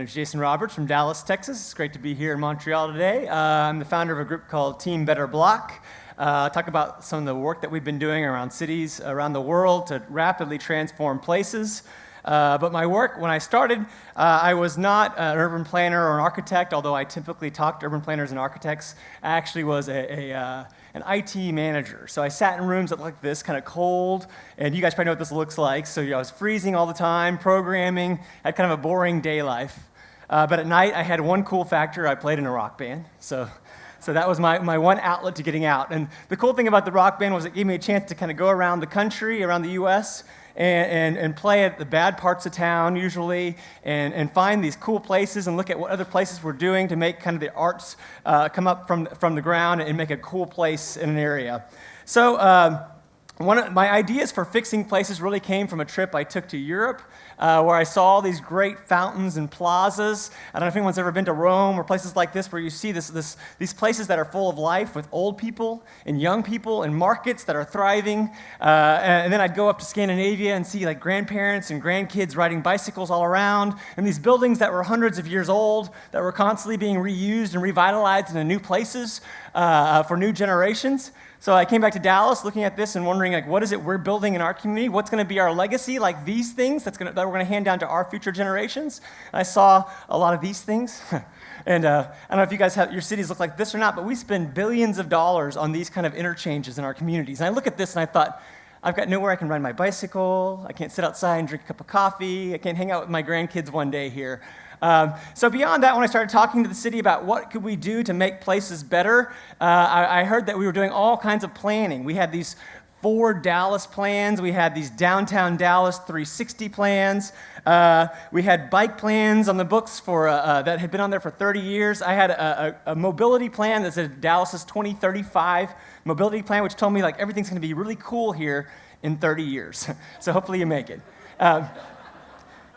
name is Jason Roberts from Dallas, Texas. It's great to be here in Montreal today. I'm the founder of a group called Team Better Block. Talk about some of the work that we've been doing around cities around the world to rapidly transform places. But my work, when I started, I was not an urban planner or an architect, although I typically talk to urban planners and architects. I actually was an IT manager. So I sat in rooms that looked like this, kind of cold, and you guys probably know what this looks like. So I was freezing all the time, programming, had kind of a boring day life. But at night, I had one cool factor. I played in a rock band. So that was my one outlet to getting out. And the cool thing about the rock band was it gave me a chance to kind of go around the country, around the U.S., and play at the bad parts of town usually, and find these cool places and look at what other places were doing to make kind of the arts come up from the ground and make a cool place in an area. So one of my ideas for fixing places really came from a trip I took to Europe, where I saw all these great fountains and plazas. I don't know if anyone's ever been to Rome or places like this where you see these places that are full of life with old people and young people and markets that are thriving. And then I'd go up to Scandinavia and see like grandparents and grandkids riding bicycles all around, and these buildings that were hundreds of years old that were constantly being reused and revitalized into new places for new generations. So I came back to Dallas looking at this and wondering, like, what is it we're building in our community? What's going to be our legacy, like these things that we're going to hand down to our future generations? And I saw a lot of these things. And I don't know if you guys have your cities look like this or not, but we spend billions of dollars on these kind of interchanges in our communities. And I look at this and I thought, I've got nowhere I can ride my bicycle. I can't sit outside and drink a cup of coffee. I can't hang out with my grandkids one day here. So beyond that, when I started talking to the city about what could we do to make places better, I heard that we were doing all kinds of planning. We had these 4 Dallas plans. We had these downtown Dallas 360 plans. We had bike plans on the books for that had been on there for 30 years. I had a mobility plan that said Dallas's 2035 mobility plan, which told me like everything's going to be really cool here in 30 years. So hopefully you make it.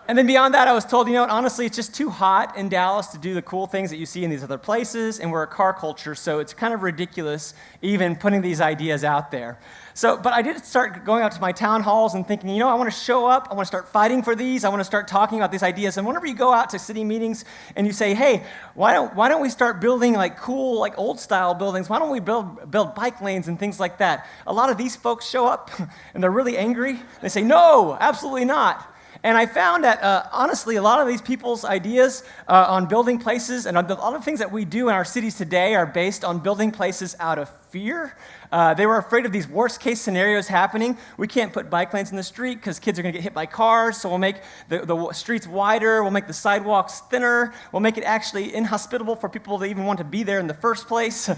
And then beyond that, I was told, honestly, it's just too hot in Dallas to do the cool things that you see in these other places, and we're a car culture, so it's kind of ridiculous even putting these ideas out there. But I did start going out to my town halls and thinking, I want to show up, I want to start fighting for these, I want to start talking about these ideas. And whenever you go out to city meetings and you say, hey, why don't we start building like cool, like old style buildings? Why don't we build bike lanes and things like that? A lot of these folks show up and they're really angry. They say, no, absolutely not. And I found that, honestly, a lot of these people's ideas on building places and a lot of things that we do in our cities today are based on building places out of fear. They were afraid of these worst-case scenarios happening. We can't put bike lanes in the street because kids are going to get hit by cars, so we'll make the streets wider, we'll make the sidewalks thinner, we'll make it actually inhospitable for people to even want to be there in the first place,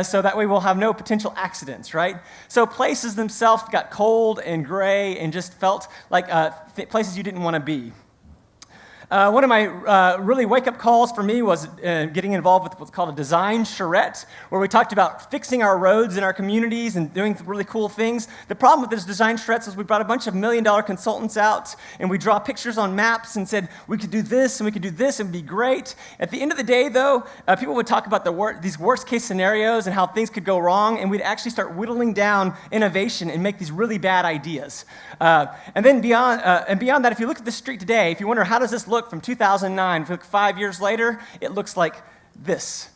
so that way we'll have no potential accidents, right? So places themselves got cold and gray and just felt like places you didn't want to be. One of my really wake-up calls for me was getting involved with what's called a design charrette, where we talked about fixing our roads in our communities and doing really cool things. The problem with this design charrettes is we brought a bunch of million-dollar consultants out, and we draw pictures on maps and said, we could do this, and we could do this, and it would be great. At the end of the day, though, people would talk about these worst-case scenarios and how things could go wrong, and we'd actually start whittling down innovation and make these really bad ideas. And then beyond that, if you look at the street today, if you wonder, how does this look from 2009, if you look 5 years later, it looks like this.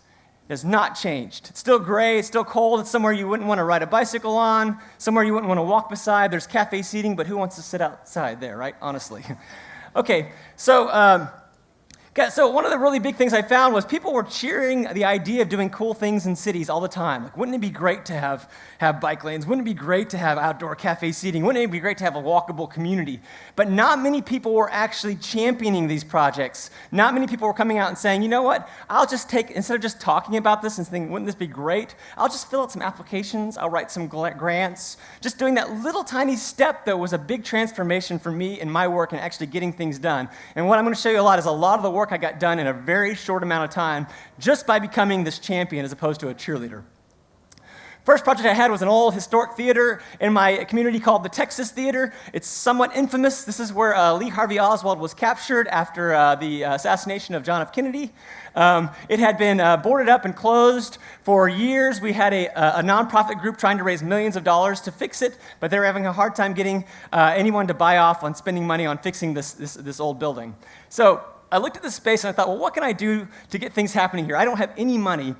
It has not changed. It's still gray, it's still cold, it's somewhere you wouldn't want to ride a bicycle on, somewhere you wouldn't want to walk beside. There's cafe seating, but who wants to sit outside there, right? Honestly. Okay, so one of the really big things I found was people were cheering the idea of doing cool things in cities all the time. Like, wouldn't it be great to have bike lanes? Wouldn't it be great to have outdoor cafe seating? Wouldn't it be great to have a walkable community? But not many people were actually championing these projects. Not many people were coming out and saying, you know what, instead of just talking about this and thinking, wouldn't this be great? I'll just fill out some applications, I'll write some grants. Just doing that little tiny step, though, was a big transformation for me in my work and actually getting things done. And what I'm going to show you a lot is a lot of the work I got done in a very short amount of time just by becoming this champion as opposed to a cheerleader. First project I had was an old historic theater in my community called the Texas Theater. It's somewhat infamous. This is where Lee Harvey Oswald was captured after the assassination of John F. Kennedy. It had been boarded up and closed for years. We had a nonprofit group trying to raise millions of dollars to fix it, but they were having a hard time getting anyone to buy off on spending money on fixing this old building. So I looked at this space and I thought, well, what can I do to get things happening here? I don't have any money,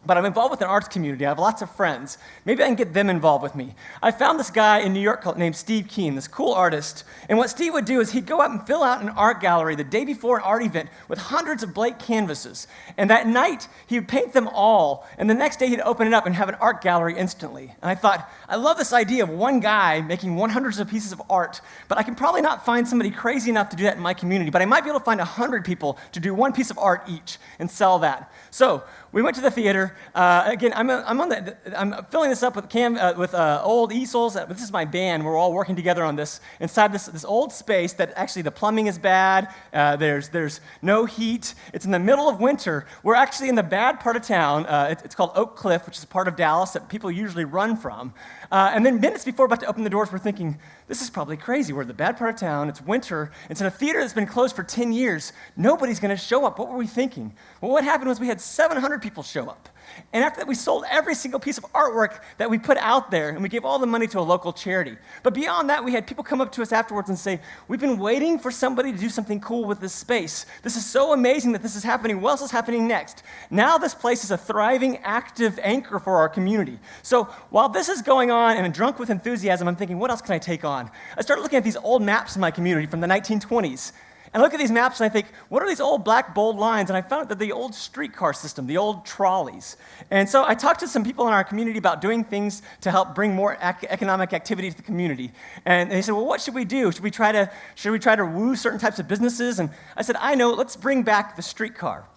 but I'm involved with an arts community. I have lots of friends. Maybe I can get them involved with me. I found this guy in New York named Steve Keen, this cool artist. And what Steve would do is he'd go out and fill out an art gallery the day before an art event with hundreds of blank canvases. And that night, he would paint them all. And the next day, he'd open it up and have an art gallery instantly. And I thought, I love this idea of one guy making hundreds of pieces of art, but I can probably not find somebody crazy enough to do that in my community. But I might be able to find 100 people to do one piece of art each and sell that. So we went to the theater. Again, I'm filling this up with old easels. This is my band. We're all working together on this inside this old space that actually the plumbing is bad. There's no heat. It's in the middle of winter. We're actually in the bad part of town. It's called Oak Cliff, which is a part of Dallas that people usually run from. And then minutes before we're about to open the doors, we're thinking, this is probably crazy. We're in the bad part of town. It's winter. It's in a theater that's been closed for 10 years. Nobody's going to show up. What were we thinking? Well, what happened was we had 700 people show up. And after that, we sold every single piece of artwork that we put out there, and we gave all the money to a local charity. But beyond that, we had people come up to us afterwards and say, we've been waiting for somebody to do something cool with this space. This is so amazing that this is happening. What else is happening next? Now this place is a thriving, active anchor for our community. So while this is going on and I'm drunk with enthusiasm, I'm thinking, what else can I take on? I started looking at these old maps in my community from the 1920s. And I look at these maps and I think, what are these old black bold lines? And I found out that the old streetcar system, the old trolleys. And so I talked to some people in our community about doing things to help bring more economic activity to the community. And they said, well, what should we do? Should we try to woo certain types of businesses? And I said, I know, let's bring back the streetcar.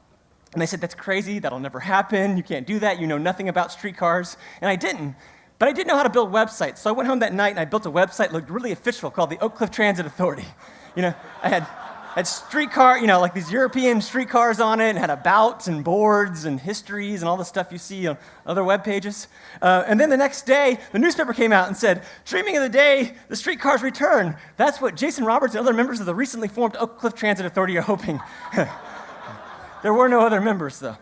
And they said, that's crazy, that'll never happen, you can't do that, you know nothing about streetcars. And I didn't. But I did know how to build websites. So I went home that night and I built a website that looked really official called the Oak Cliff Transit Authority. You know, I had streetcar, you know, like these European streetcars on it, and had about and boards and histories and all the stuff you see on other web pages. And then the next day, the newspaper came out and said, dreaming of the day the streetcars return. That's what Jason Roberts and other members of the recently formed Oak Cliff Transit Authority are hoping. There were no other members, though.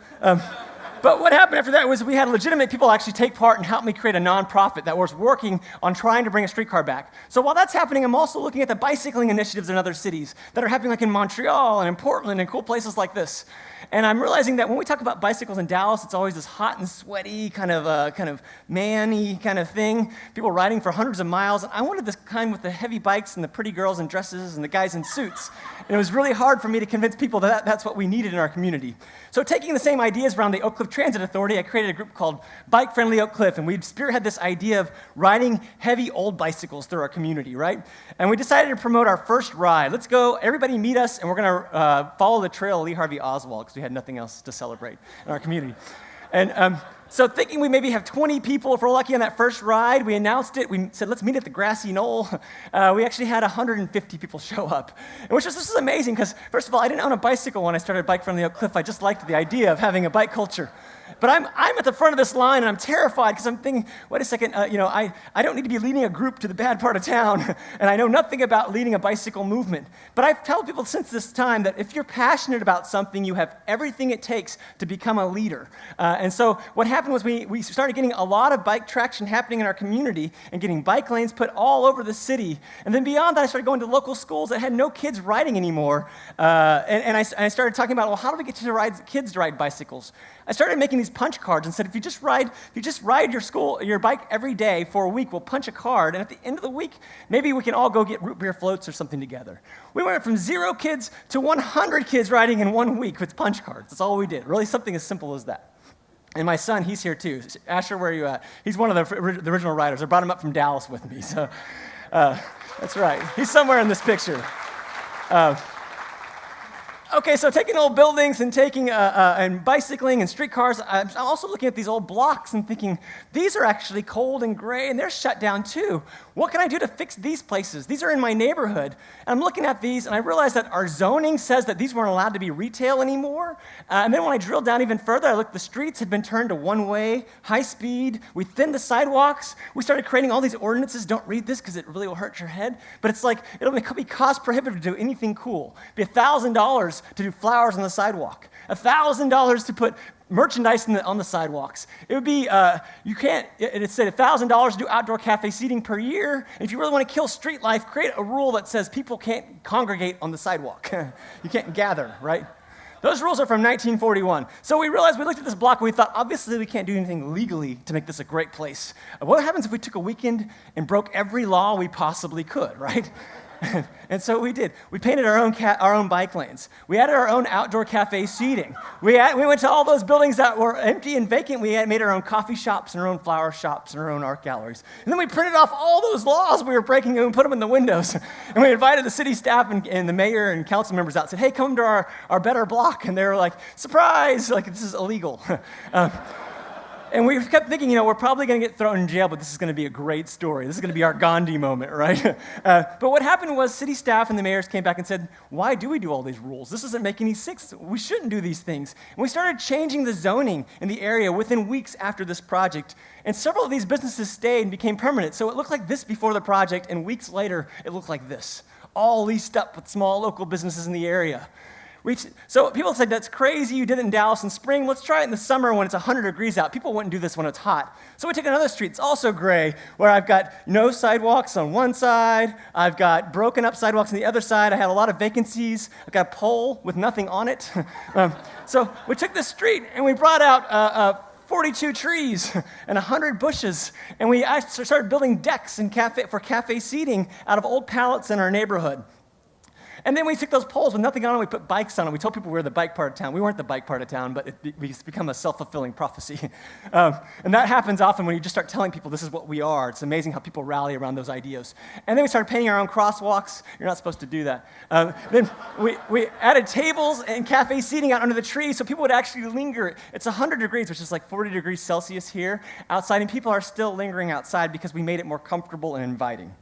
But what happened after that was we had legitimate people actually take part and help me create a nonprofit that was working on trying to bring a streetcar back. So while that's happening, I'm also looking at the bicycling initiatives in other cities that are happening like in Montreal and in Portland and cool places like this. And I'm realizing that when we talk about bicycles in Dallas, it's always this hot and sweaty, kind of man-y kind of thing. People riding for hundreds of miles. And I wanted this kind with the heavy bikes and the pretty girls in dresses and the guys in suits. And it was really hard for me to convince people that that's what we needed in our community. So taking the same ideas around the Oak Cliff Transit Authority, I created a group called Bike Friendly Oak Cliff, and we spearhead this idea of riding heavy old bicycles through our community, right? And we decided to promote our first ride. Let's go, everybody meet us, and we're going to follow the trail of Lee Harvey Oswald, because we had nothing else to celebrate in our community. And so thinking we maybe have 20 people, if we're lucky, on that first ride, we announced it. We said, let's meet at the grassy knoll. We actually had 150 people show up, this is amazing because, first of all, I didn't own a bicycle when I started Bike Friendly Oak Cliff. I just liked the idea of having a bike culture. But I'm at the front of this line, and I'm terrified because I'm thinking, wait a second, I don't need to be leading a group to the bad part of town, and I know nothing about leading a bicycle movement. But I've told people since this time that if you're passionate about something, you have everything it takes to become a leader. And so what happened was we started getting a lot of bike traction happening in our community and getting bike lanes put all over the city. And then beyond that, I started going to local schools that had no kids riding anymore. And I started talking about, well, how do we get kids to ride bicycles? I started making these punch cards and said, if you just ride your bike every day for a week, we'll punch a card, and at the end of the week, maybe we can all go get root beer floats or something together. We went from 0 kids to 100 kids riding in 1 week with punch cards. That's all we did. Really something as simple as that. And my son, he's here too. Asher, where are you at? He's one of the original riders. I brought him up from Dallas with me, so that's right. He's somewhere in this picture. Okay, so taking old buildings and and bicycling and streetcars, I'm also looking at these old blocks and thinking, these are actually cold and gray and they're shut down too. What can I do to fix these places? These are in my neighborhood. And I'm looking at these and I realized that our zoning says that these weren't allowed to be retail anymore. And then when I drilled down even further, I looked, the streets had been turned to one-way, high speed. We thinned the sidewalks. We started creating all these ordinances. Don't read this because it really will hurt your head. But it's like, it'll be cost prohibitive to do anything cool. It'd be $1,000 to do flowers on the sidewalk, $1,000 to put merchandise on the sidewalks. It would be, it said $1,000 to do outdoor cafe seating per year. And if you really want to kill street life, create a rule that says people can't congregate on the sidewalk. You can't gather, right? Those rules are from 1941. So we realized, we looked at this block and we thought, obviously we can't do anything legally to make this a great place. What happens if we took a weekend and broke every law we possibly could, right? And so we did. We painted our own bike lanes. We added our own outdoor cafe seating. We went to all those buildings that were empty and vacant. We had made our own coffee shops and our own flower shops and our own art galleries. And then we printed off all those laws we were breaking and we put them in the windows. And we invited the city staff and the mayor and council members out and said, hey, come to our better block. And they were like, surprise, like this is illegal. And we kept thinking, we're probably going to get thrown in jail, but this is going to be a great story. This is going to be our Gandhi moment, right? But what happened was city staff and the mayors came back and said, why do we do all these rules? This doesn't make any sense. We shouldn't do these things. And we started changing the zoning in the area within weeks after this project. And several of these businesses stayed and became permanent. So it looked like this before the project, and weeks later, it looked like this, all leased up with small local businesses in the area. So people said, that's crazy, you did it in Dallas in spring, let's try it in the summer when it's 100 degrees out. People wouldn't do this when it's hot. So we took another street, it's also gray, where I've got no sidewalks on one side, I've got broken up sidewalks on the other side, I had a lot of vacancies, I've got a pole with nothing on it. So we took this street and we brought out 42 trees and 100 bushes, and we actually started building decks for cafe seating out of old pallets in our neighborhood. And then we took those poles with nothing on them, we put bikes on them. We told people we were the bike part of town. We weren't the bike part of town, but it's become a self-fulfilling prophecy. And that happens often when you just start telling people this is what we are. It's amazing how people rally around those ideas. And then we started painting our own crosswalks. You're not supposed to do that. Then we added tables and cafe seating out under the trees so people would actually linger. It's 100 degrees, which is like 40 degrees Celsius here outside, and people are still lingering outside because we made it more comfortable and inviting.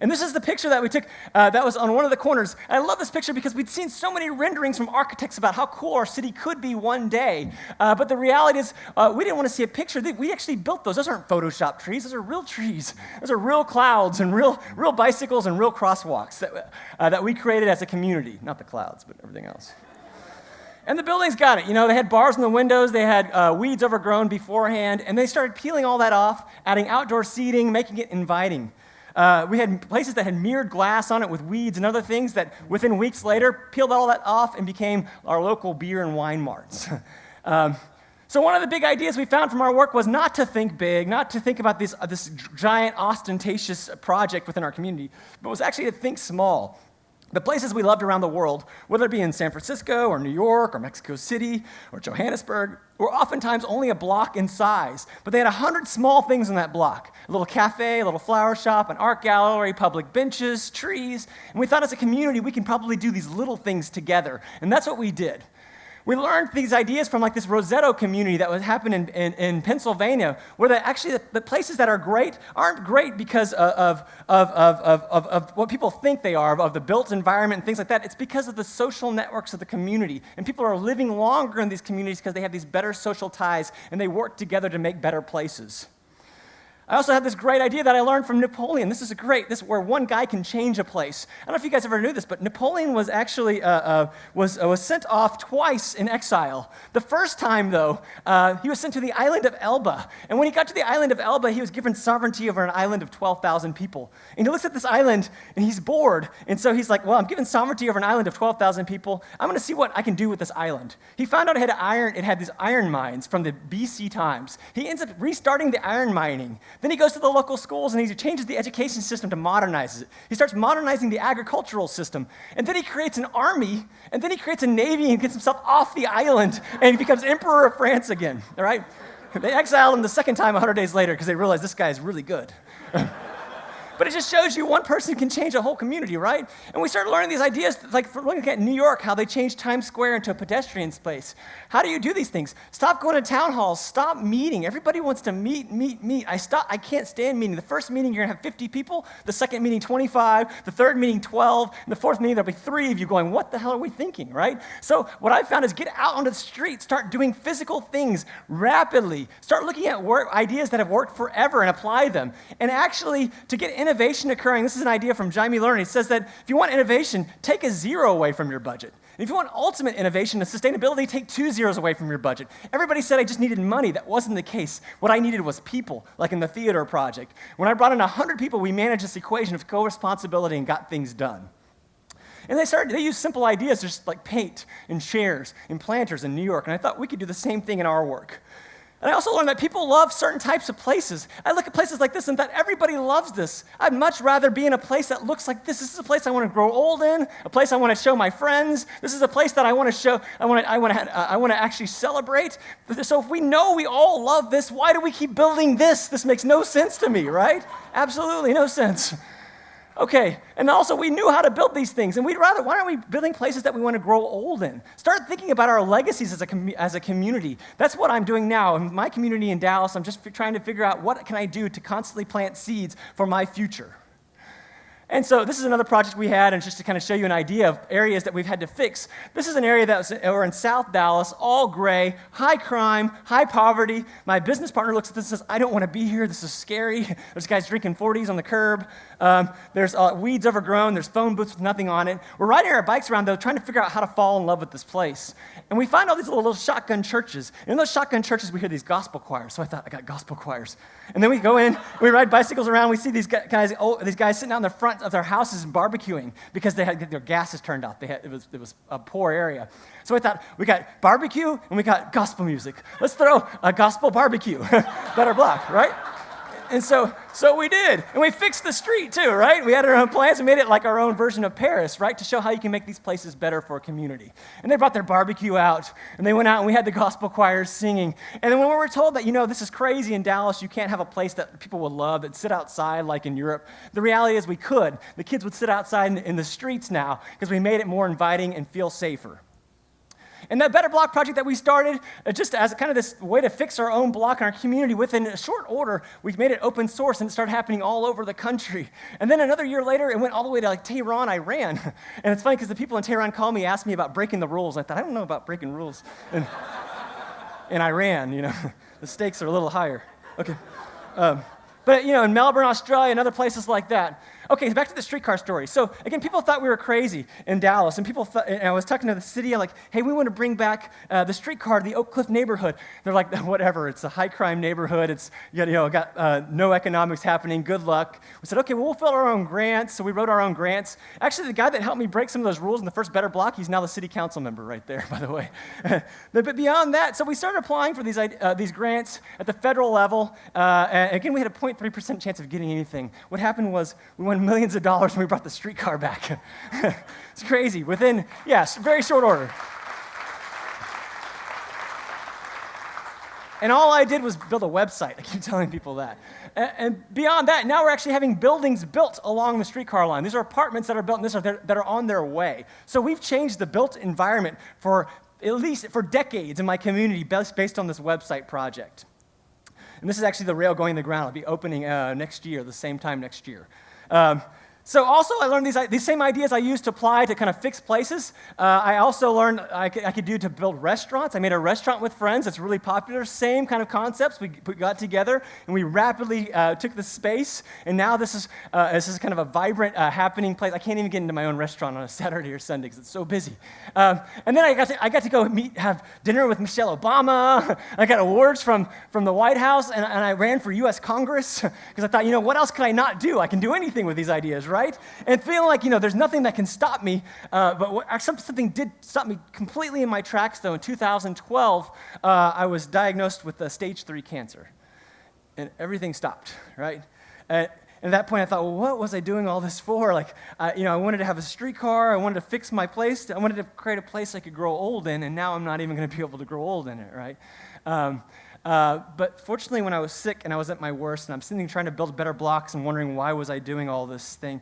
And this is the picture that we took that was on one of the corners. And I love this picture because we'd seen so many renderings from architects about how cool our city could be one day. But the reality is we didn't want to see a picture. We actually built those. Those aren't Photoshop trees. Those are real trees. Those are real clouds and real bicycles and real crosswalks that we created as a community. Not the clouds, but everything else. And the buildings got it. They had bars in the windows, they had weeds overgrown beforehand, and they started peeling all that off, adding outdoor seating, making it inviting. We had places that had mirrored glass on it with weeds and other things that within weeks later peeled all that off and became our local beer and wine marts. So one of the big ideas we found from our work was not to think big, not to think about this giant ostentatious project within our community, but was actually to think small. The places we loved around the world, whether it be in San Francisco or New York or Mexico City or Johannesburg, were oftentimes only a block in size, but they had 100 small things in that block. A little cafe, a little flower shop, an art gallery, public benches, trees, and we thought as a community we can probably do these little things together, and that's what we did. We learned these ideas from this Rosetto community that was happening in Pennsylvania, where the places that are great aren't great because of what people think they are, of the built environment and things like that. It's because of the social networks of the community. And people are living longer in these communities because they have these better social ties and they work together to make better places. I also had this great idea that I learned from Napoleon. This is where one guy can change a place. I don't know if you guys ever knew this, but Napoleon was actually was sent off twice in exile. The first time, though, he was sent to the island of Elba. And when he got to the island of Elba, he was given sovereignty over an island of 12,000 people. And he looks at this island, and he's bored. And so he's like, well, I'm given sovereignty over an island of 12,000 people. I'm going to see what I can do with this island. He found out it had these iron mines from the BC times. He ends up restarting the iron mining. Then he goes to the local schools and he changes the education system to modernize it. He starts modernizing the agricultural system. And then he creates an army, and then he creates a navy and gets himself off the island, and he becomes emperor of France again, all right? They exile him the second time 100 days later because they realize this guy is really good. But it just shows you one person can change a whole community, right? And we started learning these ideas, like for looking at New York, how they changed Times Square into a pedestrian space. How do you do these things? Stop going to town halls. Stop meeting. Everybody wants to meet. I can't stand meeting. The first meeting, you're going to have 50 people. The second meeting, 25. The third meeting, 12. And the fourth meeting, there'll be 3 of you going, what the hell are we thinking, right? So what I found is get out onto the street. Start doing physical things rapidly. Start looking at ideas that have worked forever and apply them. And actually, to get innovation occurring, this is an idea from Jaime Lerner. He says that if you want innovation, take a zero away from your budget. And if you want ultimate innovation and sustainability, take 2 zeros away from your budget. Everybody said I just needed money. That wasn't the case. What I needed was people, like in the theater project. When I brought in 100 people, we managed this equation of co-responsibility and got things done. And they used simple ideas, just like paint and chairs and planters in New York. And I thought we could do the same thing in our work. And I also learned that people love certain types of places. I look at places like this and thought everybody loves this. I'd much rather be in a place that looks like this. This is a place I want to grow old in, a place I want to show my friends. This is a place that I want to show, I want to actually celebrate. So if we know we all love this, why do we keep building this? This makes no sense to me, right? Absolutely no sense. Okay, and also we knew how to build these things, and why aren't we building places that we want to grow old in? Start thinking about our legacies as a community. That's what I'm doing now. In my community in Dallas, I'm just trying to figure out what can I do to constantly plant seeds for my future. And so this is another project we had, and just to kind of show you an idea of areas that we've had to fix. This is an area we're in South Dallas, all gray, high crime, high poverty. My business partner looks at this and says, I don't want to be here. This is scary. There's guys drinking 40s on the curb. There's weeds overgrown. There's phone booths with nothing on it. We're riding our bikes around, though, trying to figure out how to fall in love with this place. And we find all these little shotgun churches. And in those shotgun churches, we hear these gospel choirs. So I thought, I got gospel choirs. And then we go in, we ride bicycles around. We see these guys sitting out in the front of their houses and barbecuing because they had their gases turned off. It was a poor area. So I thought, we got barbecue and we got gospel music. Let's throw a gospel barbecue. Better block, right? And so we did. And we fixed the street too, right? We had our own plans. We made it like our own version of Paris, right? To show how you can make these places better for a community. And they brought their barbecue out, and they went out and we had the gospel choirs singing. And then when we were told that, this is crazy in Dallas, you can't have a place that people would love, that sit outside like in Europe, the reality is we could. The kids would sit outside in the streets now because we made it more inviting and feel safer. And that Better Block project that we started, just as kind of this way to fix our own block in our community, within a short order, we made it open source, and it started happening all over the country. And then another year later, it went all the way to Tehran, Iran. And it's funny because the people in Tehran called me, asked me about breaking the rules. And I thought, I don't know about breaking rules. And in Iran, the stakes are a little higher. Okay. But, in Melbourne, Australia, and other places like that. Okay, back to the streetcar story. So, again, people thought we were crazy in Dallas, and and I was talking to the city, I'm like, hey, we want to bring back the streetcar to the Oak Cliff neighborhood. They're like, whatever, it's a high-crime neighborhood, it's, got no economics happening, good luck. We said, okay, well, we'll fill our own grants, so we wrote our own grants. Actually, the guy that helped me break some of those rules in the first Better Block, he's now the city council member right there, by the way. But beyond that, so we started applying for these grants at the federal level, and again, we had a 0.3% chance of getting anything. What happened was we won millions of dollars when we brought the streetcar back. It's crazy. Within, very short order. And all I did was build a website. I keep telling people that. And beyond that, now we're actually having buildings built along the streetcar line. These are apartments that are built, and that are on their way. So we've changed the built environment for decades in my community based on this website project. And this is actually the rail going in the ground. It'll be opening next year, the same time next year. So also I learned these same ideas I used to apply to kind of fix places. I also learned I could do to build restaurants. I made a restaurant with friends that's really popular. Same kind of concepts. We got together and we rapidly took the space. And now this is kind of a vibrant, happening place. I can't even get into my own restaurant on a Saturday or Sunday because it's so busy. And then I got to go have dinner with Michelle Obama. I got awards from the White House, and I ran for U.S. Congress because I thought, what else can I not do? I can do anything with these ideas, right? And feeling like, there's nothing that can stop me, but something did stop me completely in my tracks, though. In 2012, I was diagnosed with stage 3 cancer, and everything stopped, right? And at that point, I thought, well, what was I doing all this for? I wanted to have a streetcar. I wanted to fix my place. I wanted to create a place I could grow old in, and now I'm not even going to be able to grow old in it, right? But fortunately, when I was sick and I was at my worst, and I'm sitting trying to build better blocks and wondering why was I doing all this thing,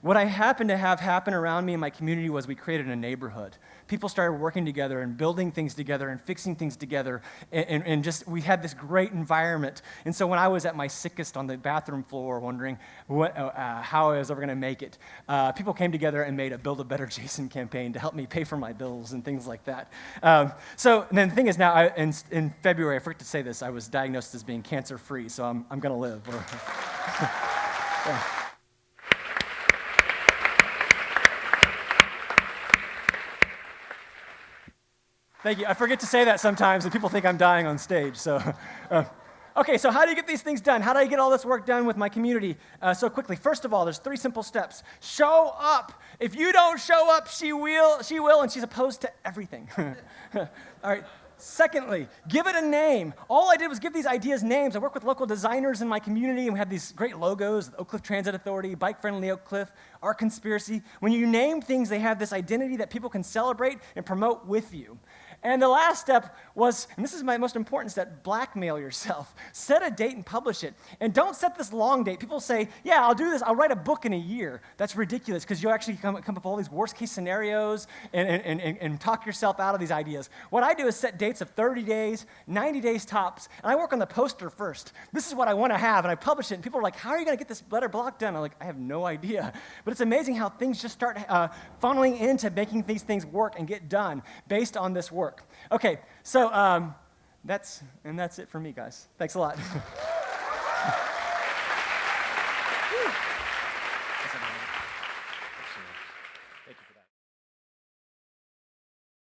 what I happened to have happen around me in my community was we created a neighborhood. People started working together and building things together and fixing things together, and just we had this great environment. And so when I was at my sickest on the bathroom floor wondering how I was ever going to make it, people came together and made a Build a Better Jason campaign to help me pay for my bills and things like that. So and then the thing is now, in February, I forgot to say this, I was diagnosed as being cancer-free, so I'm going to live. Yeah. Thank you. I forget to say that sometimes, and people think I'm dying on stage. Okay, so how do you get these things done? How do I get all this work done with my community so quickly? First of all, there's 3 simple steps. Show up. If you don't show up, she will, and she's opposed to everything. All right. Secondly, give it a name. All I did was give these ideas names. I work with local designers in my community, and we have these great logos, the Oak Cliff Transit Authority, Bike-Friendly Oak Cliff, Our Conspiracy. When you name things, they have this identity that people can celebrate and promote with you. And the last step was, and this is my most important step, blackmail yourself. Set a date and publish it. And don't set this long date. People say, yeah, I'll do this. I'll write a book in a year. That's ridiculous because you'll actually come up with all these worst-case scenarios and talk yourself out of these ideas. What I do is set dates of 30 days, 90 days tops, and I work on the poster first. This is what I want to have, and I publish it, and people are like, how are you going to get this letter block done? I'm like, I have no idea. But it's amazing how things just start funneling into making these things work and get done based on this work. Okay, so that's it for me, guys. Thanks a lot.